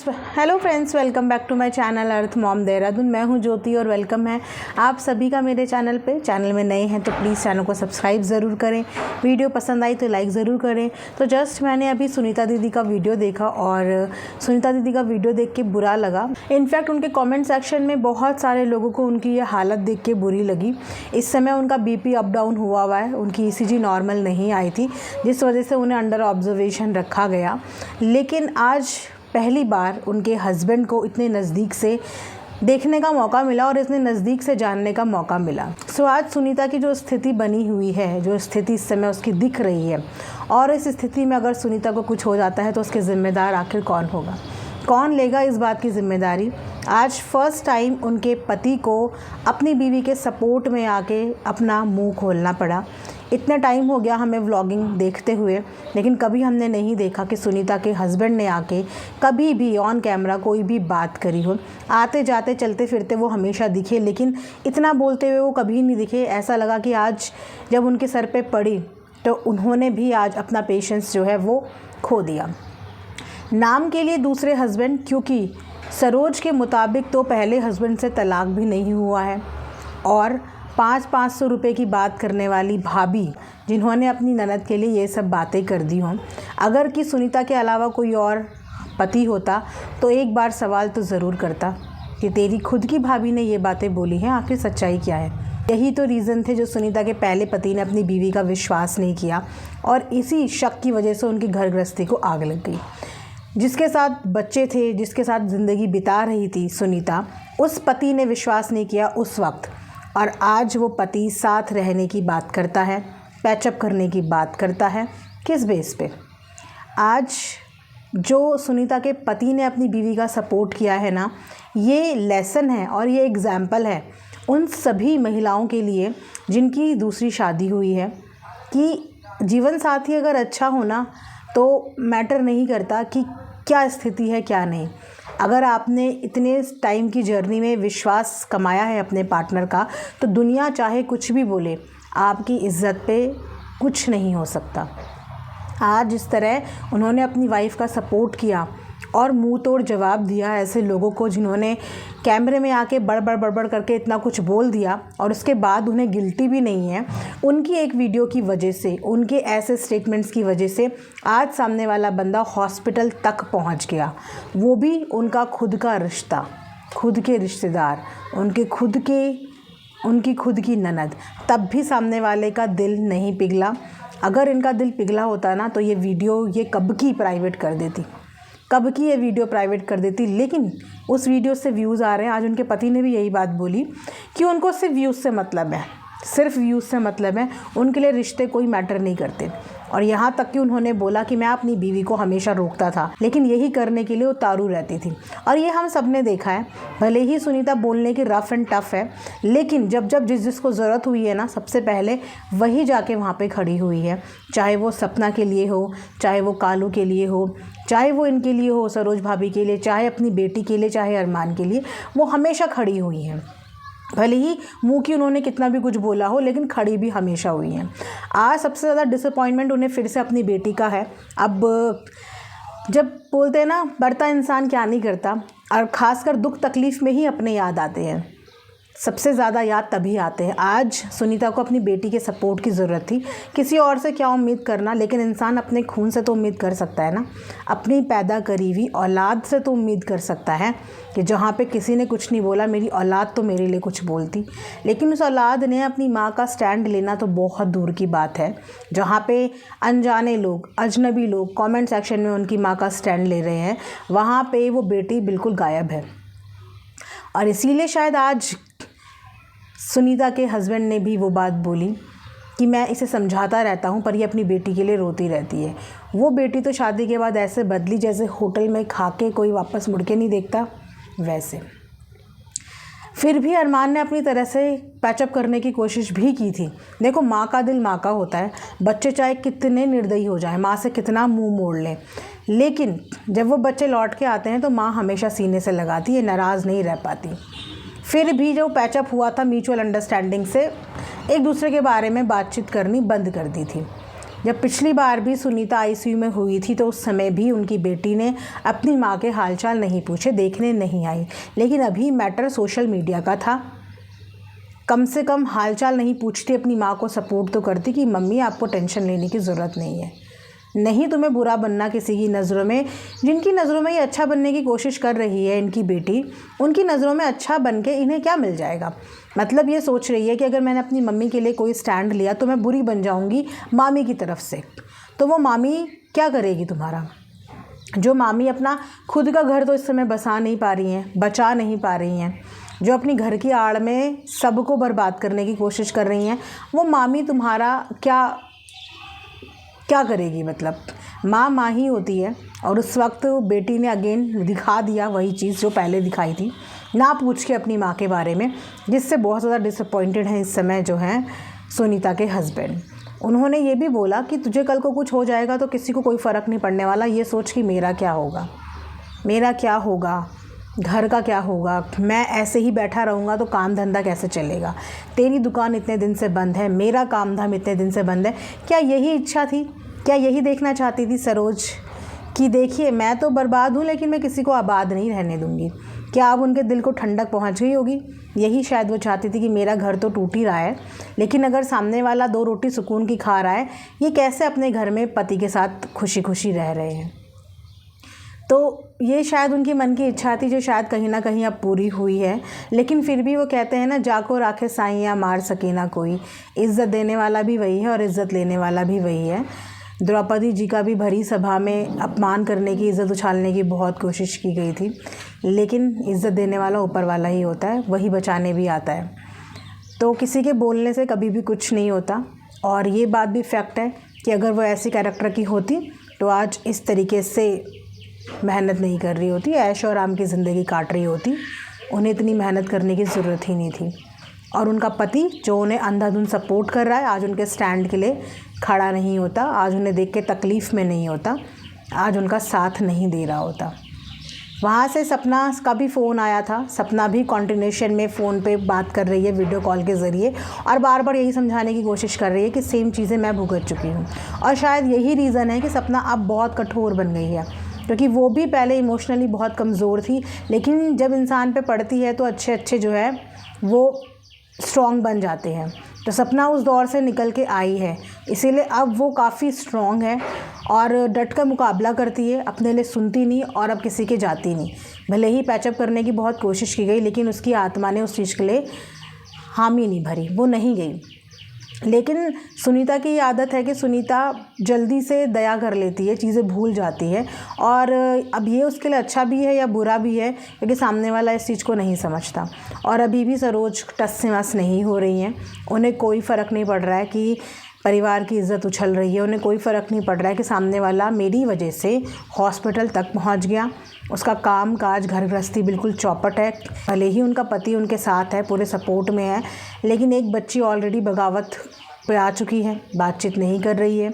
Hello friends, welcome back to my channel earth mom Dehradun. मैं हूं ज्योति और वेलकम है आप सभी का मेरे चैनल पे। चैनल में नए हैं तो प्लीज़ चैनल को सब्सक्राइब ज़रूर करें, वीडियो पसंद आई तो लाइक ज़रूर करें। तो जस्ट मैंने अभी सुनीता दीदी का वीडियो देखा और सुनीता दीदी का वीडियो देख के बुरा लगा। इनफैक्ट उनके कॉमेंट सेक्शन में बहुत सारे लोगों को उनकी ये हालत देख के बुरी लगी। इस समय उनका BP अप डाउन हुआ है, उनकी ECG नॉर्मल नहीं आई थी, जिस वजह से उन्हें अंडर ऑब्जर्वेशन रखा गया। लेकिन आज पहली बार उनके हस्बैंड को इतने नज़दीक से देखने का मौका मिला और इतने नज़दीक से जानने का मौका मिला। सो आज सुनीता की जो स्थिति बनी हुई है, जो स्थिति इस समय उसकी दिख रही है, और इस स्थिति में अगर सुनीता को कुछ हो जाता है तो उसके ज़िम्मेदार आखिर कौन होगा, कौन लेगा इस बात की ज़िम्मेदारी। आज फर्स्ट टाइम उनके पति को अपनी बीवी के सपोर्ट में आके अपना मुंह खोलना पड़ा। इतना टाइम हो गया हमें व्लॉगिंग देखते हुए, लेकिन कभी हमने नहीं देखा कि सुनीता के हस्बैंड ने आके कभी भी ऑन कैमरा कोई भी बात करी हो। आते जाते चलते फिरते वो हमेशा दिखे, लेकिन इतना बोलते हुए वो कभी नहीं दिखे। ऐसा लगा कि आज जब उनके सर पे पड़ी तो उन्होंने भी आज अपना पेशेंस जो है वो खो दिया। नाम के लिए दूसरे हस्बैंड, क्योंकि सरोज के मुताबिक तो पहले हस्बैंड से तलाक भी नहीं हुआ है, और 500 रुपये की बात करने वाली भाभी जिन्होंने अपनी ननद के लिए ये सब बातें कर दी हों। अगर कि सुनीता के अलावा कोई और पति होता तो एक बार सवाल तो ज़रूर करता कि तेरी खुद की भाभी ने ये बातें बोली हैं, आखिर सच्चाई क्या है। यही तो रीज़न थे जो सुनीता के पहले पति ने अपनी बीवी का विश्वास नहीं किया, और इसी शक की वजह से उनकी घर गृहस्थी को आग लग गई। जिसके साथ बच्चे थे, जिसके साथ ज़िंदगी बिता रही थी सुनीता, उस पति ने विश्वास नहीं किया उस वक्त, और आज वो पति साथ रहने की बात करता है, पैचअप करने की बात करता है। किस बेस पे? आज जो सुनीता के पति ने अपनी बीवी का सपोर्ट किया है ना, ये लेसन है और ये एग्ज़ाम्पल है उन सभी महिलाओं के लिए जिनकी दूसरी शादी हुई है, कि जीवन साथी अगर अच्छा हो ना तो मैटर नहीं करता कि क्या स्थिति है क्या नहीं। अगर आपने इतने टाइम की जर्नी में विश्वास कमाया है अपने पार्टनर का, तो दुनिया चाहे कुछ भी बोले, आपकी इज़्ज़त पे कुछ नहीं हो सकता। आज जिस तरह उन्होंने अपनी वाइफ का सपोर्ट किया और मुंह तोड़ जवाब दिया ऐसे लोगों को जिन्होंने कैमरे में आके बड़बड़ करके इतना कुछ बोल दिया, और उसके बाद उन्हें गिल्टी भी नहीं है, उनकी एक वीडियो की वजह से, उनके ऐसे स्टेटमेंट्स की वजह से आज सामने वाला बंदा हॉस्पिटल तक पहुंच गया। वो भी उनका खुद का रिश्ता, खुद के रिश्तेदार, उनकी खुद की ननद, तब भी सामने वाले का दिल नहीं पिघला। अगर इनका दिल पिघला होता ना तो ये वीडियो ये कब की प्राइवेट कर देती, कब की ये वीडियो प्राइवेट कर देती। लेकिन उस वीडियो से व्यूज़ आ रहे हैं। आज उनके पति ने भी यही बात बोली कि उनको सिर्फ व्यूज़ से मतलब है, सिर्फ व्यूज़ से मतलब है, उनके लिए रिश्ते कोई मैटर नहीं करते। और यहाँ तक कि उन्होंने बोला कि मैं अपनी बीवी को हमेशा रोकता था, लेकिन यही करने के लिए उतारू रहती थी। और ये हम सब ने देखा है। भले ही सुनीता बोलने की रफ़ एंड टफ़ है, लेकिन जब जिसको ज़रूरत हुई है ना, सबसे पहले वही जाके वहाँ पे खड़ी हुई है। चाहे वो सपना के लिए हो, चाहे वो कालू के लिए हो, चाहे वो इनके लिए हो, सरोज भाभी के लिए, चाहे अपनी बेटी के लिए, चाहे अरमान के लिए, वो हमेशा खड़ी हुई हैं। भले ही मुंह की उन्होंने कितना भी कुछ बोला हो, लेकिन खड़ी भी हमेशा हुई हैं। आज सबसे ज़्यादा डिसअपॉइंटमेंट उन्हें फिर से अपनी बेटी का है। अब जब बोलते हैं ना, बढ़ता इंसान क्या नहीं करता, और ख़ासकर दुख तकलीफ़ में ही अपने याद आते हैं, सबसे ज़्यादा याद तभी आते हैं। आज सुनीता को अपनी बेटी के सपोर्ट की ज़रूरत थी। किसी और से क्या उम्मीद करना, लेकिन इंसान अपने खून से तो उम्मीद कर सकता है ना, अपनी पैदा करी हुई औलाद से तो उम्मीद कर सकता है कि जहाँ पे किसी ने कुछ नहीं बोला, मेरी औलाद तो मेरे लिए कुछ बोलती। लेकिन उस औलाद ने अपनी माँ का स्टैंड लेना तो बहुत दूर की बात है। जहाँ पे अनजाने लोग, अजनबी लोग कमेंट सेक्शन में उनकी माँ का स्टैंड ले रहे हैं, वहाँ पे वो बेटी बिल्कुल गायब है। और इसीलिए शायद आज सुनीता के हस्बैंड ने भी वो बात बोली कि मैं इसे समझाता रहता हूँ पर ये अपनी बेटी के लिए रोती रहती है। वो बेटी तो शादी के बाद ऐसे बदली जैसे होटल में खा के कोई वापस मुड़ के नहीं देखता, वैसे। फिर भी अरमान ने अपनी तरह से पैचअप करने की कोशिश भी की थी। देखो, माँ का दिल माँ का होता है। बच्चे चाहे कितने निर्दयी हो जाएं, माँ से कितना मुंह मोड़ लें, लेकिन जब वो बच्चे लौट के आते हैं तो माँ हमेशा सीने से लगाती है, नाराज़ नहीं रह पाती। फिर भी जो पैचअप हुआ था म्यूचुअल अंडरस्टैंडिंग से, एक दूसरे के बारे में बातचीत करनी बंद कर दी थी। जब पिछली बार भी सुनीता आईसीयू में हुई थी तो उस समय भी उनकी बेटी ने अपनी माँ के हालचाल नहीं पूछे, देखने नहीं आई। लेकिन अभी मैटर सोशल मीडिया का था। कम से कम हालचाल नहीं पूछती, अपनी माँ को सपोर्ट तो करती कि मम्मी आपको टेंशन लेने की ज़रूरत नहीं है, नहीं तुम्हें बुरा बनना किसी की नज़रों में। जिनकी नज़रों में ये अच्छा बनने की कोशिश कर रही है इनकी बेटी, उनकी नज़रों में अच्छा बन के इन्हें क्या मिल जाएगा। मतलब ये सोच रही है कि अगर मैंने अपनी मम्मी के लिए कोई स्टैंड लिया तो मैं बुरी बन जाऊंगी मामी की तरफ से। तो वो मामी क्या करेगी तुम्हारा? जो मामी अपना खुद का घर तो इस समय बसा नहीं पा रही हैं, बचा नहीं पा रही हैं, जो अपनी घर की आड़ में सबको बर्बाद करने की कोशिश कर रही हैं, वो मामी तुम्हारा क्या करेगी। मतलब माँ ही होती है। और उस वक्त बेटी ने अगेन दिखा दिया वही चीज़ जो पहले दिखाई थी, ना पूछ के अपनी माँ के बारे में, जिससे बहुत ज़्यादा डिसअपॉइंटेड हैं इस समय जो हैं सुनीता के हस्बैंड। उन्होंने ये भी बोला कि तुझे कल को कुछ हो जाएगा तो किसी को कोई फ़र्क नहीं पड़ने वाला, ये सोच कि मेरा क्या होगा, घर का क्या होगा, मैं ऐसे ही बैठा रहूँगा तो काम धंधा कैसे चलेगा, तेरी दुकान इतने दिन से बंद है, मेरा काम धाम इतने दिन से बंद है। क्या यही इच्छा थी? क्या यही देखना चाहती थी सरोज कि देखिए मैं तो बर्बाद हूँ लेकिन मैं किसी को आबाद नहीं रहने दूँगी? क्या अब उनके दिल को ठंडक पहुँच गई होगी? यही शायद वो चाहती थी कि मेरा घर तो टूट ही रहा है, लेकिन अगर सामने वाला 2 रोटी सुकून की खा रहा है, ये कैसे अपने घर में पति के साथ खुशी खुशी रह रहे हैं। तो ये शायद उनकी मन की इच्छा थी जो शायद कहीं ना कहीं अब पूरी हुई है। लेकिन फिर भी वो कहते हैं ना, जाको राखे साइयाँ मार सके ना कोई। इज़्ज़त देने वाला भी वही है और इज़्ज़त लेने वाला भी वही है। द्रौपदी जी का भी भरी सभा में अपमान करने की, इज़्ज़त उछालने की बहुत कोशिश की गई थी, लेकिन इज़्ज़त देने वाला ऊपर वाला ही होता है, वही बचाने भी आता है। तो किसी के बोलने से कभी भी कुछ नहीं होता। और ये बात भी फैक्ट है कि अगर वो ऐसी कैरेक्टर की होती तो आज इस तरीके से मेहनत नहीं कर रही होती, ऐश और आराम की ज़िंदगी काट रही होती। उन्हें इतनी मेहनत करने की ज़रूरत ही नहीं थी। और उनका पति जो उन्हें अंधाधुंध सपोर्ट कर रहा है, आज उनके स्टैंड के लिए खड़ा नहीं होता, आज उन्हें देख के तकलीफ़ में नहीं होता, आज उनका साथ नहीं दे रहा होता। वहाँ से सपना का भी फ़ोन आया था। सपना भी कॉन्टिन्यूशन में फ़ोन पे बात कर रही है वीडियो कॉल के ज़रिए, और बार बार यही समझाने की कोशिश कर रही है कि सेम चीज़ें मैं भुगत चुकी हूँ। और शायद यही रीज़न है कि सपना अब बहुत कठोर बन गई है, क्योंकि वो भी पहले इमोशनली बहुत कमज़ोर थी, लेकिन जब इंसान पे पड़ती है तो अच्छे अच्छे जो है वो स्ट्रॉन्ग बन जाते हैं। तो सपना उस दौर से निकल के आई है, इसीलिए अब वो काफ़ी स्ट्रॉन्ग है और डट कर मुकाबला करती है, अपने लिए सुनती नहीं और अब किसी के जाती नहीं। भले ही पैचअप करने की बहुत कोशिश की गई, लेकिन उसकी आत्मा ने उस चीज़ के लिए हामी नहीं भरी, वो नहीं गई। लेकिन सुनीता की ये आदत है कि सुनीता जल्दी से दया कर लेती है, चीज़ें भूल जाती है। और अब ये उसके लिए अच्छा भी है या बुरा भी है, क्योंकि सामने वाला इस चीज़ को नहीं समझता। और अभी भी सरोज टस से मस नहीं हो रही हैं, उन्हें कोई फ़र्क नहीं पड़ रहा है कि परिवार की इज़्ज़त उछल रही है, उन्हें कोई फ़र्क नहीं पड़ रहा है कि सामने वाला मेरी वजह से हॉस्पिटल तक पहुंच गया, उसका काम काज घर गृहस्थी बिल्कुल चौपट है। भले ही उनका पति उनके साथ है, पूरे सपोर्ट में है, लेकिन एक बच्ची ऑलरेडी बगावत पे आ चुकी है, बातचीत नहीं कर रही है,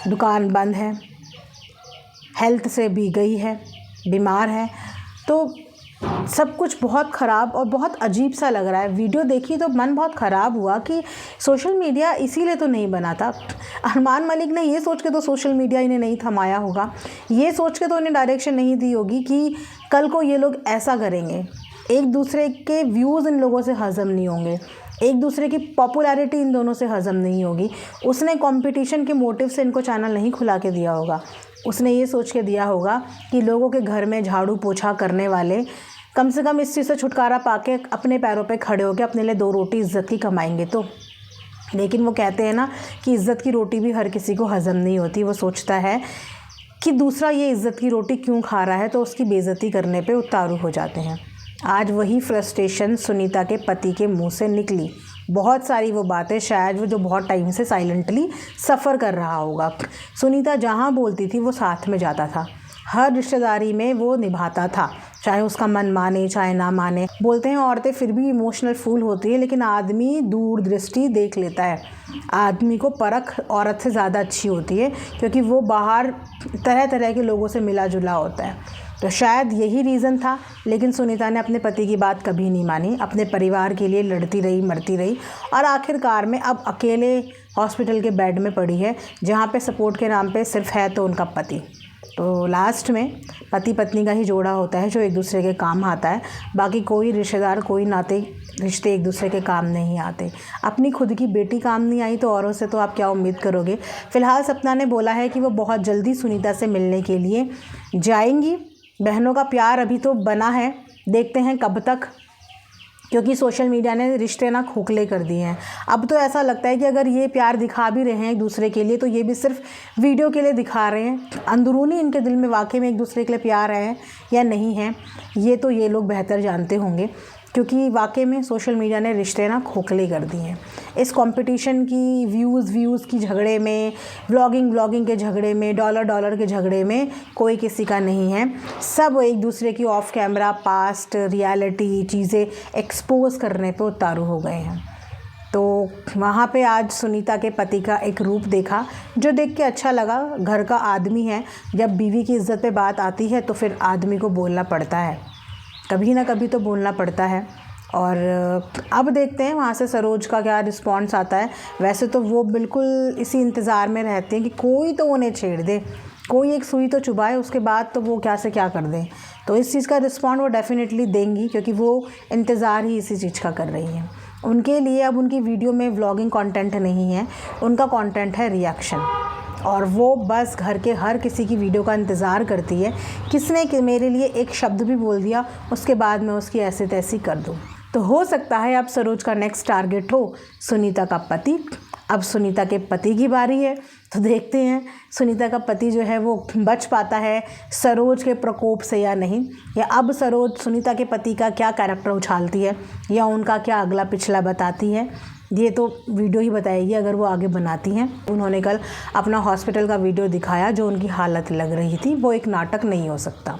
दुकान बंद है, हेल्थ से भी गई है, बीमार है। तो सब कुछ बहुत ख़राब और बहुत अजीब सा लग रहा है। वीडियो देखी तो मन बहुत ख़राब हुआ कि सोशल मीडिया इसीलिए तो नहीं बना था। अरमान मलिक ने ये सोच के तो सोशल मीडिया इन्हें नहीं थमाया होगा, ये सोच के तो इन्हें डायरेक्शन नहीं दी होगी कि कल को ये लोग ऐसा करेंगे। एक दूसरे के व्यूज़ इन लोगों से हज़म नहीं होंगे, एक दूसरे की पॉपुलैरिटी इन दोनों से हज़म नहीं होगी। उसने कंपटीशन के मोटिव से इनको चैनल नहीं खुला के दिया होगा, उसने ये सोच के दिया होगा कि लोगों के घर में झाड़ू पोछा करने वाले कम से कम इस चीज़ से छुटकारा पाके अपने पैरों पे खड़े होकर अपने लिए 2 रोटी इज़्ज़त की कमाएंगे तो। लेकिन वो कहते हैं ना कि इज़्ज़त की रोटी भी हर किसी को हज़म नहीं होती। वो सोचता है कि दूसरा ये इज़्ज़त की रोटी क्यों खा रहा है, तो उसकी बेइज्जती करने पे उतारू हो जाते हैं। आज वही फ्रस्ट्रेशन सुनीता के पति के मुंह से निकली। बहुत सारी वो बातें शायद वो जो बहुत टाइम से साइलेंटली सफ़र कर रहा होगा। सुनीता जहाँ बोलती थी वो साथ में जाता था, हर रिश्तेदारी में वो निभाता था, चाहे उसका मन माने चाहे ना माने। बोलते हैं औरतें फिर भी इमोशनल फूल होती है, लेकिन आदमी दूरदृष्टि देख लेता है। आदमी को परख औरत से ज़्यादा अच्छी होती है, क्योंकि वो बाहर तरह तरह के लोगों से मिला जुला होता है। तो शायद यही रीज़न था, लेकिन सुनीता ने अपने पति की बात कभी नहीं मानी, अपने परिवार के लिए लड़ती रही, मरती रही और आखिरकार में अब अकेले हॉस्पिटल के बेड में पड़ी है, जहाँ पे सपोर्ट के नाम पे सिर्फ है तो उनका पति। तो लास्ट में पति पत्नी का ही जोड़ा होता है जो एक दूसरे के काम आता है, बाकी कोई रिश्तेदार, कोई नाते रिश्ते एक दूसरे के काम नहीं आते। अपनी खुद की बेटी काम नहीं आई तो औरों से तो आप क्या उम्मीद करोगे। फ़िलहाल सपना ने बोला है कि वो बहुत जल्दी सुनीता से मिलने के लिए जाएंगी। बहनों का प्यार अभी तो बना है, देखते हैं कब तक, क्योंकि सोशल मीडिया ने रिश्ते ना खोखले कर दिए हैं। अब तो ऐसा लगता है कि अगर ये प्यार दिखा भी रहे हैं एक दूसरे के लिए तो ये भी सिर्फ वीडियो के लिए दिखा रहे हैं। अंदरूनी इनके दिल में वाकई में एक दूसरे के लिए प्यार है या नहीं है, ये तो ये लोग बेहतर जानते होंगे, क्योंकि वाकई में सोशल मीडिया ने रिश्ते ना खोखले कर दिए हैं। इस कंपटीशन की व्यूज़ की झगड़े में, व्लॉगिंग के झगड़े में, डॉलर के झगड़े में कोई किसी का नहीं है। सब एक दूसरे की ऑफ कैमरा पास्ट रियलिटी चीज़ें एक्सपोज करने पे उतारू हो गए हैं। तो वहाँ पे आज सुनीता के पति का एक रूप देखा जो देख के अच्छा लगा। घर का आदमी है, जब बीवी की इज़्ज़त पे बात आती है तो फिर आदमी को बोलना पड़ता है, कभी ना कभी तो बोलना पड़ता है। और अब देखते हैं वहाँ से सरोज का क्या रिस्पॉन्स आता है। वैसे तो वो बिल्कुल इसी इंतज़ार में रहते हैं कि कोई तो उन्हें छेड़ दे, कोई एक सुई तो चुभाए, उसके बाद तो वो क्या से क्या कर दें। तो इस चीज़ का रिस्पॉन्ड वो डेफिनेटली देंगी, क्योंकि वो इंतज़ार ही इसी चीज़ का कर रही हैं। उनके लिए अब उनकी वीडियो में व्लॉगिंग कंटेंट नहीं है, उनका कंटेंट है रिएक्शन, और वो बस घर के हर किसी की वीडियो का इंतज़ार करती है, किसने मेरे लिए एक शब्द भी बोल दिया उसके बाद मैं उसकी ऐसे तैसी कर दूँ। तो हो सकता है अब सरोज का नेक्स्ट टारगेट हो सुनीता का पति। अब सुनीता के पति की बारी है, तो देखते हैं सुनीता का पति जो है वो बच पाता है सरोज के प्रकोप से या नहीं, या अब सरोज सुनीता के पति का क्या कैरेक्टर उछालती है या उनका क्या अगला पिछला बताती है। ये तो वीडियो ही बताएगी अगर वो आगे बनाती हैं। उन्होंने कल अपना हॉस्पिटल का वीडियो दिखाया, जो उनकी हालत लग रही थी। वो एक नाटक नहीं हो सकता,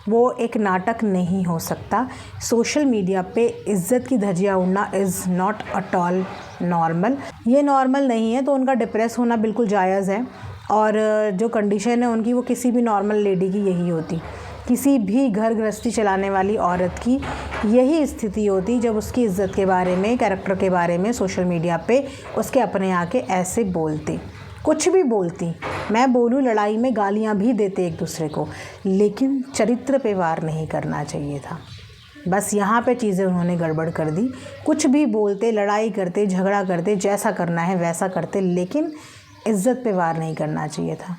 वो एक नाटक नहीं हो सकता। सोशल मीडिया पे इज़्ज़त की धज्जियाँ उड़ना is not at all normal. ये नॉर्मल नहीं है, तो उनका डिप्रेस होना बिल्कुल जायज़ है। और जो कंडीशन है उनकी, वो किसी भी नॉर्मल लेडी की यही होती, किसी भी घर गृहस्थी चलाने वाली औरत की यही स्थिति होती, जब उसकी इज़्ज़त के बारे में, कैरेक्टर के बारे में सोशल मीडिया पे उसके अपने आके ऐसे बोलते, कुछ भी बोलती। मैं बोलूँ लड़ाई में गालियाँ भी देते एक दूसरे को, लेकिन चरित्र पे वार नहीं करना चाहिए था। बस यहाँ पे चीज़ें उन्होंने गड़बड़ कर दी। कुछ भी बोलते, लड़ाई करते, झगड़ा करते, जैसा करना है वैसा करते, लेकिन इज़्ज़त पे वार नहीं करना चाहिए था।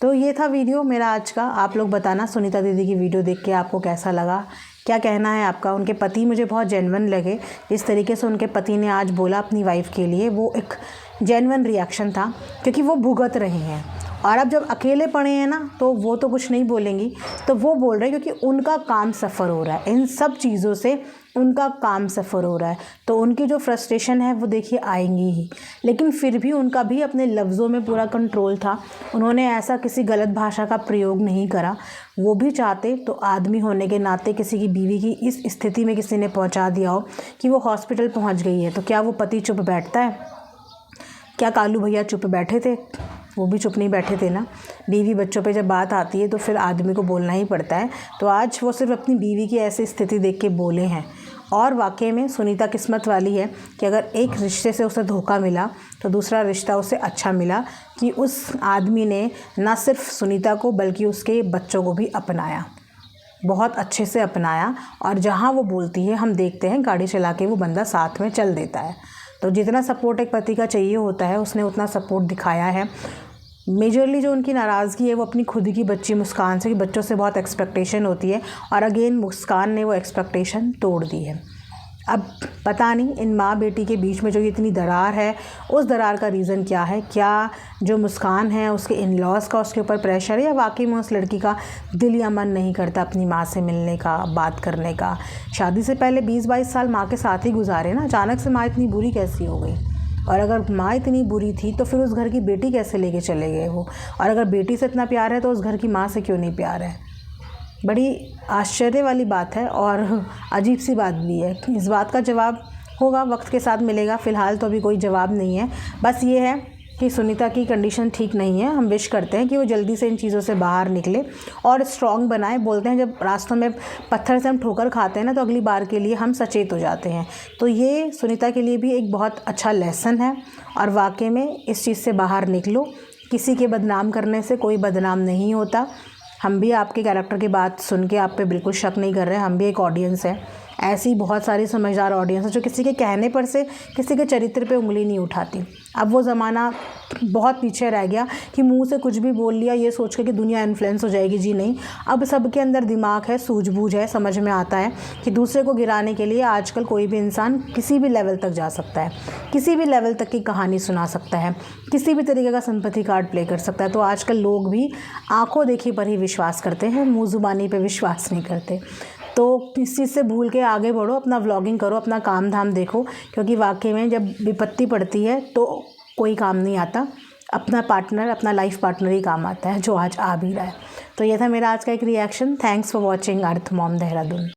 तो ये था वीडियो मेरा आज का। आप लोग बताना सुनीता दीदी की वीडियो देख के आपको कैसा लगा, क्या कहना है आपका। उनके पति मुझे बहुत जेन्युइन लगे, जिस तरीके से उनके पति ने आज बोला अपनी वाइफ के लिए, वो एक जेन्युइन रिएक्शन था, क्योंकि वो भुगत रहे हैं। और अब जब अकेले पड़े हैं ना, तो वो तो कुछ नहीं बोलेंगी, तो वो बोल रहे हैं क्योंकि उनका काम सफ़र हो रहा है, इन सब चीज़ों से उनका काम सफ़र हो रहा है। तो उनकी जो फ्रस्ट्रेशन है वो देखिए आएंगी ही, लेकिन फिर भी उनका भी अपने लफ्ज़ों में पूरा कंट्रोल था। उन्होंने ऐसा किसी गलत भाषा का प्रयोग नहीं करा। वो भी चाहते तो आदमी होने के नाते किसी की बीवी की इस स्थिति में किसी ने पहुंचा दिया हो कि वो हॉस्पिटल पहुंच गई है, तो क्या वो पति चुप बैठता है? क्या कालू भैया चुप बैठे थे? वो भी चुप नहीं बैठे थे ना। बीवी बच्चों पे जब बात आती है तो फिर आदमी को बोलना ही पड़ता है। तो आज वो सिर्फ अपनी बीवी की ऐसी स्थिति देख के बोले हैं। और वाकई में सुनीता किस्मत वाली है कि अगर एक रिश्ते से उसे धोखा मिला तो दूसरा रिश्ता उसे अच्छा मिला, कि उस आदमी ने न सिर्फ सुनीता को बल्कि उसके बच्चों को भी अपनाया, बहुत अच्छे से अपनाया। और जहाँ वो बोलती है हम देखते हैं गाड़ी चला के वो बंदा साथ में चल देता है। तो जितना सपोर्ट एक पति का चाहिए होता है उसने उतना सपोर्ट दिखाया है। मेजरली जो उनकी नाराज़गी है वो अपनी खुद की बच्ची मुस्कान से, कि बच्चों से बहुत एक्सपेक्टेशन होती है, और अगेन मुस्कान ने वो एक्सपेक्टेशन तोड़ दी है। अब पता नहीं इन माँ बेटी के बीच में जो इतनी दरार है, उस दरार का रीज़न क्या है। क्या जो मुस्कान है उसके इन लॉज का उसके ऊपर प्रेशर है, या वाकई में उस लड़की का दिल या मन नहीं करता अपनी माँ से मिलने का, बात करने का। शादी से पहले 20-22 साल माँ के साथ ही गुजारे ना, अचानक से माँ इतनी बुरी कैसी हो गई? और अगर माँ इतनी बुरी थी तो फिर उस घर की बेटी कैसे लेके चले गए वो? और अगर बेटी से इतना प्यार है तो उस घर की माँ से क्यों नहीं प्यार है? बड़ी आश्चर्य वाली बात है और अजीब सी बात भी है। इस बात का जवाब होगा, वक्त के साथ मिलेगा। फ़िलहाल तो अभी कोई जवाब नहीं है। बस ये है कि सुनीता की कंडीशन ठीक नहीं है। हम विश करते हैं कि वो जल्दी से इन चीज़ों से बाहर निकले और स्ट्रॉन्ग बनाए। बोलते हैं जब रास्तों में पत्थर से हम ठोकर खाते हैं ना, तो अगली बार के लिए हम सचेत हो जाते हैं। तो ये सुनीता के लिए भी एक बहुत अच्छा लेसन है और वाकई में इस चीज़ से बाहर निकलो। किसी के बदनाम करने से कोई बदनाम नहीं होता। हम भी आपके कैरेक्टर की बात सुन के आप पे बिल्कुल शक नहीं कर रहे हैं। हम भी एक ऑडियंस है, ऐसी बहुत सारी समझदार ऑडियंस है जो किसी के कहने पर से किसी के चरित्र पे उंगली नहीं उठाती। अब वो ज़माना बहुत पीछे रह गया कि मुंह से कुछ भी बोल लिया ये सोच के कि दुनिया इन्फ्लुएंस हो जाएगी। जी नहीं, अब सबके अंदर दिमाग है, सूझबूझ है, समझ में आता है कि दूसरे को गिराने के लिए आजकल कोई भी इंसान किसी भी लेवल तक जा सकता है, किसी भी लेवल तक की कहानी सुना सकता है, किसी भी तरीके का सिंपैथी कार्ड प्ले कर सकता है। तो आजकल लोग भी आंखों देखी पर ही विश्वास करते हैं, मुँह ज़ुबानी पर विश्वास नहीं करते। तो इस चीज़ से भूल के आगे बढ़ो, अपना व्लॉगिंग करो, अपना काम धाम देखो, क्योंकि वाकई में जब विपत्ति पड़ती है तो कोई काम नहीं आता। अपना पार्टनर, अपना लाइफ पार्टनर ही काम आता है, जो आज आ भी रहा है। तो ये था मेरा आज का एक reaction. Thanks for watching earth mom Dehradun.